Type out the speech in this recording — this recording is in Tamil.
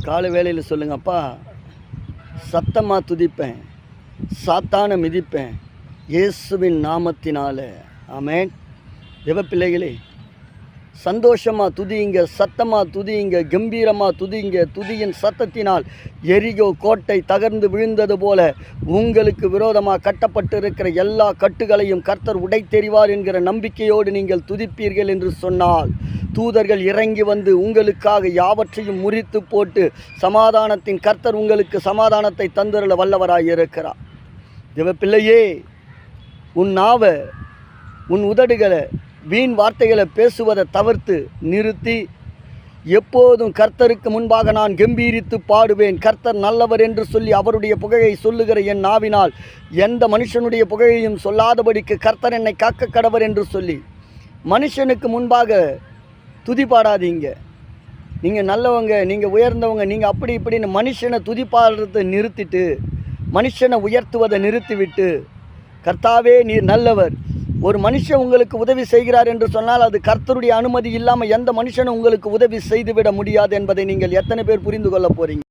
காலை வேளையில் சொல்லுங்கப்பா, சத்தமாக துதிப்பேன், சாத்தான மிதிப்பேன் இயேசுவின் நாமத்தினால. ஆமென். தேவ பிள்ளைகளே, சந்தோஷமாக துதியுங்க, சத்தமாக துதியுங்க, கம்பீரமாக துதியுங்க. துதியின் சத்தத்தினால் எரிகோ கோட்டை தகர்ந்து விழுந்தது போல உங்களுக்கு விரோதமாக கட்டப்பட்டிருக்கிற எல்லா கட்டுகளையும் கர்த்தர் உடைத்தெறிவார் என்கிற நம்பிக்கையோடு நீங்கள் துதிப்பீர்கள் என்று சொன்னால், தூதர்கள் இறங்கி வந்து உங்களுக்காக யாவற்றையும் முறித்து போட்டு சமாதானத்தின் கர்த்தர் உங்களுக்கு சமாதானத்தை தந்துள்ள வல்லவராய் இருக்கிறார். தேவ பிள்ளையே, உன் நாவை, உன் உதடுகளை வீண் வார்த்தைகளை பேசுவதை தவிர்த்து நிறுத்தி, எப்போதும் கர்த்தருக்கு முன்பாக நான் கம்பீரித்து பாடுவேன், கர்த்தர் நல்லவர் என்று சொல்லி அவருடைய புகழை சொல்லுகிற என் நாவினால் எந்த மனுஷனுடைய புகழையும் சொல்லாதபடிக்கு கர்த்தர் என்னை காக்க கடவர் என்று சொல்லி மனுஷனுக்கு முன்பாக துதி பாடாதீங்க. நீங்கள் நல்லவங்க, நீங்கள் உயர்ந்தவங்க, நீங்கள் அப்படி இப்படின்னு மனுஷனை துதி பாடுறதை நிறுத்திட்டு, மனுஷனை உயர்த்துவதை நிறுத்திவிட்டு, கர்த்தாவே நீர் நல்லவர், ஒரு மனுஷன் உங்களுக்கு உதவி செய்கிறார் என்று சொன்னால் அது கர்த்தருடைய அனுமதி இல்லாமல் எந்த மனுஷனும் உங்களுக்கு உதவி செய்துவிட முடியாது என்பதை நீங்கள் எத்தனை பேர் புரிந்து கொள்ள போகிறீங்க?